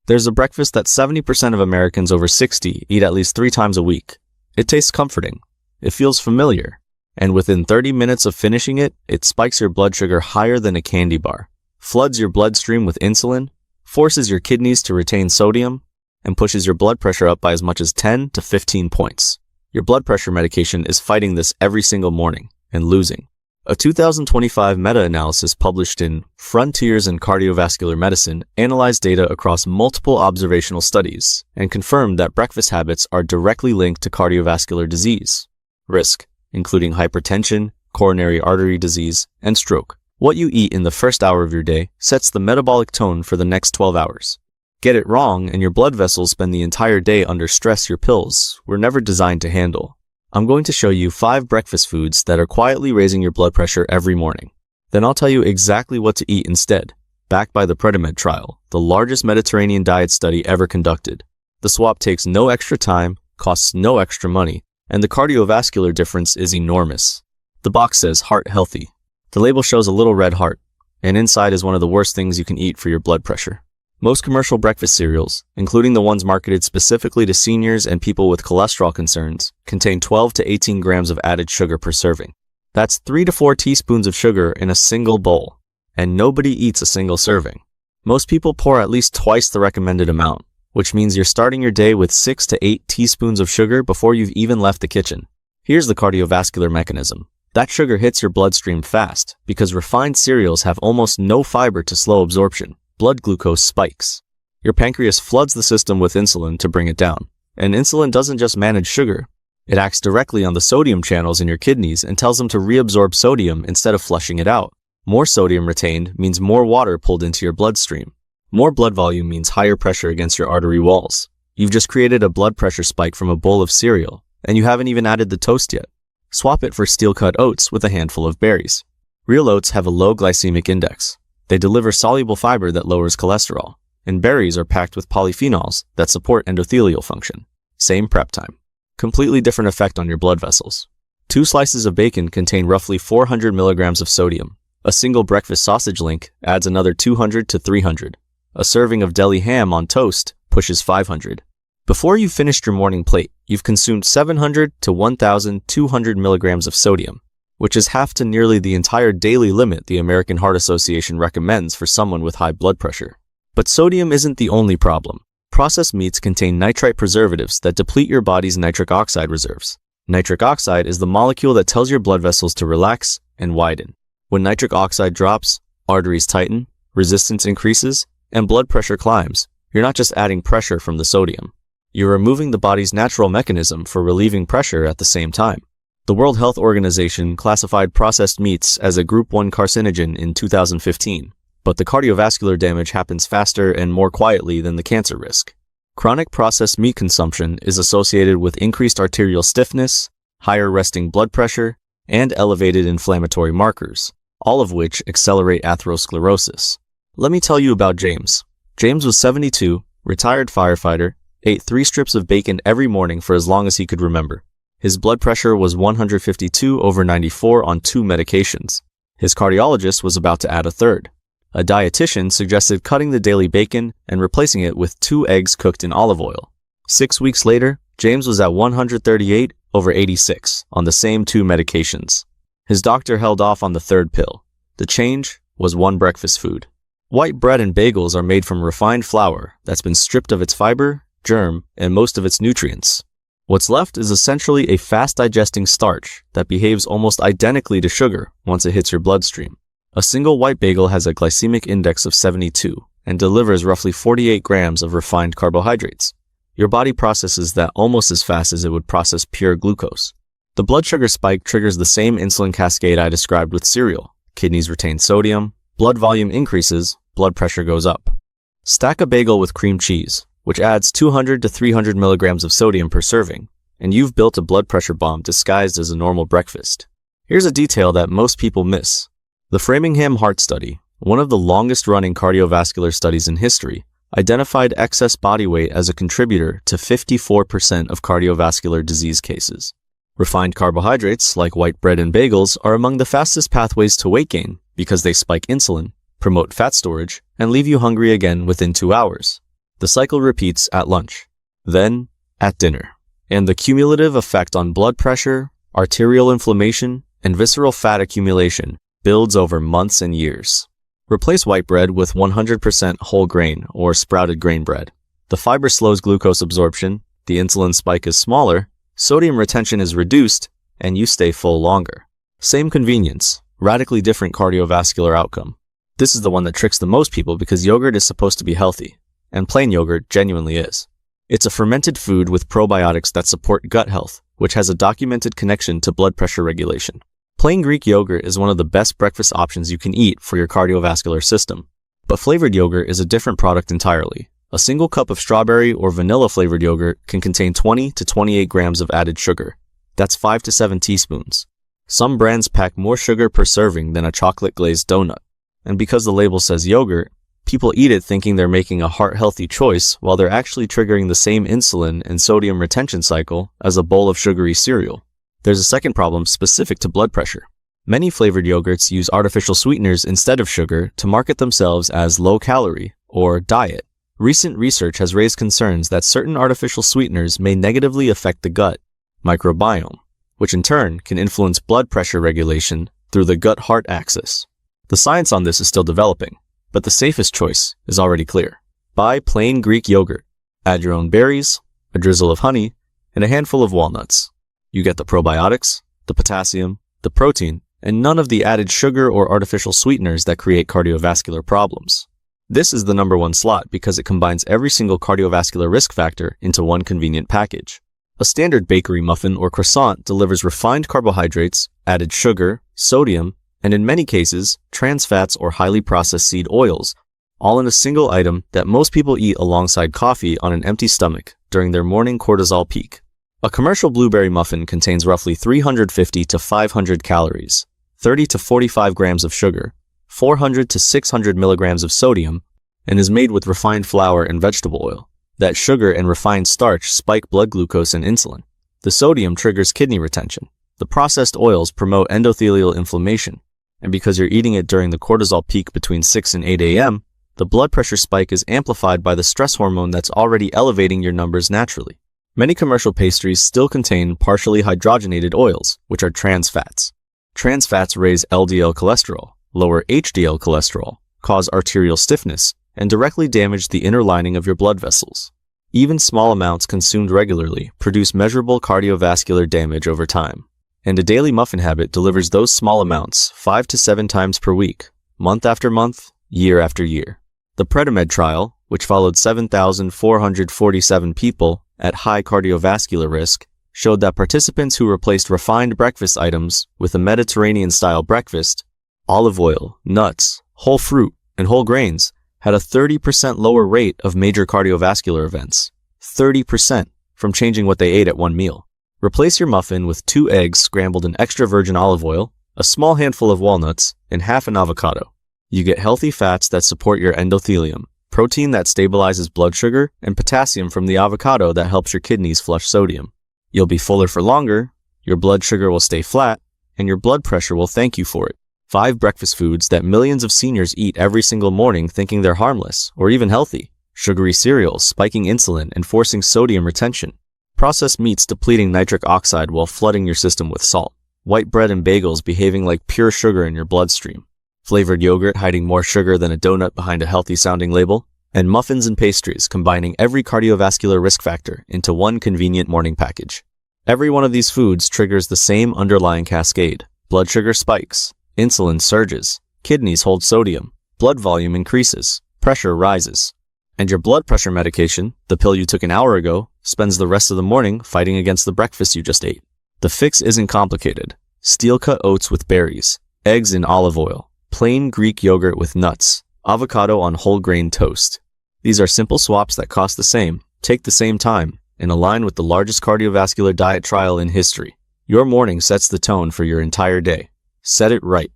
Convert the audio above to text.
There's a breakfast that 70% of Americans over 60 eat at least 3 times a week. It tastes comforting. It feels familiar. And within 30 minutes of finishing it, it spikes your blood sugar higher than a candy bar, floods your bloodstream with insulin, forces your kidneys to retain sodium, and pushes your blood pressure up by as much as 10 to 15 points. Your blood pressure medication is fighting this every single morning and losing. A 2025 meta-analysis published in Frontiers in Cardiovascular Medicine analyzed data across multiple observational studies and confirmed that breakfast habits are directly linked to cardiovascular disease risk, including hypertension, coronary artery disease, and stroke. What you eat in the first hour of your day sets the metabolic tone for the next 12 hours. Get it wrong, and your blood vessels spend the entire day under stress your pills were never designed to handle. I'm going to show you 5 breakfast foods that are quietly raising your blood pressure every morning. Then I'll tell you exactly what to eat instead, backed by the PREDIMED trial, the largest Mediterranean diet study ever conducted. The swap takes no extra time, costs no extra money, and the cardiovascular difference is enormous. The box says heart healthy. The label shows a little red heart, and inside is one of the worst things you can eat for your blood pressure. Most commercial breakfast cereals, including the ones marketed specifically to seniors and people with cholesterol concerns, contain 12 to 18 grams of added sugar per serving. That's 3 to 4 teaspoons of sugar in a single bowl, and nobody eats a single serving. Most people pour at least twice the recommended amount, which means you're starting your day with 6 to 8 teaspoons of sugar before you've even left the kitchen. Here's the cardiovascular mechanism. That sugar hits your bloodstream fast because refined cereals have almost no fiber to slow absorption. Blood glucose spikes. Your pancreas floods the system with insulin to bring it down. And insulin doesn't just manage sugar. It acts directly on the sodium channels in your kidneys and tells them to reabsorb sodium instead of flushing it out. More sodium retained means more water pulled into your bloodstream. More blood volume means higher pressure against your artery walls. You've just created a blood pressure spike from a bowl of cereal, and you haven't even added the toast yet. Swap it for steel-cut oats with a handful of berries. Real oats have a low glycemic index. They deliver soluble fiber that lowers cholesterol, and berries are packed with polyphenols that support endothelial function. Same prep time. Completely different effect on your blood vessels. 2 slices of bacon contain roughly 400 milligrams of sodium. A single breakfast sausage link adds another 200 to 300. A serving of deli ham on toast pushes 500. Before you've finished your morning plate, you've consumed 700 to 1,200 milligrams of sodium, which is half to nearly the entire daily limit the American Heart Association recommends for someone with high blood pressure. But sodium isn't the only problem. Processed meats contain nitrite preservatives that deplete your body's nitric oxide reserves. Nitric oxide is the molecule that tells your blood vessels to relax and widen. When nitric oxide drops, arteries tighten, resistance increases, and blood pressure climbs. You're not just adding pressure from the sodium. You're removing the body's natural mechanism for relieving pressure at the same time. The World Health Organization classified processed meats as a Group 1 carcinogen in 2015, but the cardiovascular damage happens faster and more quietly than the cancer risk. Chronic processed meat consumption is associated with increased arterial stiffness, higher resting blood pressure, and elevated inflammatory markers, all of which accelerate atherosclerosis. Let me tell you about James. James was 72, retired firefighter, ate 3 strips of bacon every morning for as long as he could remember. His blood pressure was 152/94 on 2 medications. His cardiologist was about to add a third. A dietitian suggested cutting the daily bacon and replacing it with 2 eggs cooked in olive oil. 6 weeks later, James was at 138/86 on the same 2 medications. His doctor held off on the 3rd pill. The change was 1 breakfast food. White bread and bagels are made from refined flour that's been stripped of its fiber, germ, and most of its nutrients. What's left is essentially a fast-digesting starch that behaves almost identically to sugar once it hits your bloodstream. A single white bagel has a glycemic index of 72 and delivers roughly 48 grams of refined carbohydrates. Your body processes that almost as fast as it would process pure glucose. The blood sugar spike triggers the same insulin cascade I described with cereal. Kidneys retain sodium, blood volume increases, blood pressure goes up. Stack a bagel with cream cheese, which adds 200 to 300 milligrams of sodium per serving, and you've built a blood pressure bomb disguised as a normal breakfast. Here's a detail that most people miss. The Framingham Heart Study, one of the longest-running cardiovascular studies in history, identified excess body weight as a contributor to 54% of cardiovascular disease cases. Refined carbohydrates, like white bread and bagels, are among the fastest pathways to weight gain because they spike insulin, promote fat storage, and leave you hungry again within 2 hours. The cycle repeats at lunch, then at dinner. And the cumulative effect on blood pressure, arterial inflammation, and visceral fat accumulation builds over months and years. Replace white bread with 100% whole grain or sprouted grain bread. The fiber slows glucose absorption, the insulin spike is smaller, sodium retention is reduced, and you stay full longer. Same convenience, radically different cardiovascular outcome. This is the one that tricks the most people because yogurt is supposed to be healthy, and plain yogurt genuinely is. It's a fermented food with probiotics that support gut health, which has a documented connection to blood pressure regulation. Plain Greek yogurt is one of the best breakfast options you can eat for your cardiovascular system. But flavored yogurt is a different product entirely. A single cup of strawberry or vanilla flavored yogurt can contain 20 to 28 grams of added sugar. That's 5 to 7 teaspoons. Some brands pack more sugar per serving than a chocolate glazed donut. And because the label says yogurt, people eat it thinking they're making a heart-healthy choice while they're actually triggering the same insulin and sodium retention cycle as a bowl of sugary cereal. There's a second problem specific to blood pressure. Many flavored yogurts use artificial sweeteners instead of sugar to market themselves as low-calorie or diet. Recent research has raised concerns that certain artificial sweeteners may negatively affect the gut microbiome, which in turn can influence blood pressure regulation through the gut-heart axis. The science on this is still developing, but the safest choice is already clear. Buy plain Greek yogurt. Add your own berries, a drizzle of honey, and a handful of walnuts. You get the probiotics, the potassium, the protein, and none of the added sugar or artificial sweeteners that create cardiovascular problems. This is the number one slot because it combines every single cardiovascular risk factor into one convenient package. A standard bakery muffin or croissant delivers refined carbohydrates, added sugar, sodium, and in many cases, trans fats or highly processed seed oils, all in a single item that most people eat alongside coffee on an empty stomach during their morning cortisol peak. A commercial blueberry muffin contains roughly 350 to 500 calories, 30 to 45 grams of sugar, 400 to 600 milligrams of sodium, and is made with refined flour and vegetable oil. That sugar and refined starch spike blood glucose and insulin. The sodium triggers kidney retention. The processed oils promote endothelial inflammation. And because you're eating it during the cortisol peak between 6 and 8 a.m., the blood pressure spike is amplified by the stress hormone that's already elevating your numbers naturally. Many commercial pastries still contain partially hydrogenated oils, which are trans fats. Trans fats raise LDL cholesterol, lower HDL cholesterol, cause arterial stiffness, and directly damage the inner lining of your blood vessels. Even small amounts consumed regularly produce measurable cardiovascular damage over time. And a daily muffin habit delivers those small amounts 5 to 7 times per week, month after month, year after year. The PREDIMED trial, which followed 7,447 people at high cardiovascular risk, showed that participants who replaced refined breakfast items with a Mediterranean-style breakfast, olive oil, nuts, whole fruit, and whole grains, had a 30% lower rate of major cardiovascular events. 30% from changing what they ate at one meal. Replace your muffin with 2 eggs scrambled in extra virgin olive oil, a small handful of walnuts, and half an avocado. You get healthy fats that support your endothelium, protein that stabilizes blood sugar, and potassium from the avocado that helps your kidneys flush sodium. You'll be fuller for longer, your blood sugar will stay flat, and your blood pressure will thank you for it. 5 breakfast foods that millions of seniors eat every single morning thinking they're harmless or even healthy. Sugary cereals spiking insulin and forcing sodium retention. Processed meats depleting nitric oxide while flooding your system with salt. White bread and bagels behaving like pure sugar in your bloodstream. Flavored yogurt hiding more sugar than a donut behind a healthy-sounding label. And muffins and pastries combining every cardiovascular risk factor into one convenient morning package. Every one of these foods triggers the same underlying cascade. Blood sugar spikes. Insulin surges. Kidneys hold sodium. Blood volume increases. Pressure rises. And your blood pressure medication, the pill you took an hour ago, spends the rest of the morning fighting against the breakfast you just ate. The fix isn't complicated. Steel-cut oats with berries, eggs in olive oil, plain Greek yogurt with nuts, avocado on whole grain toast. These are simple swaps that cost the same, take the same time, and align with the largest cardiovascular diet trial in history. Your morning sets the tone for your entire day. Set it right.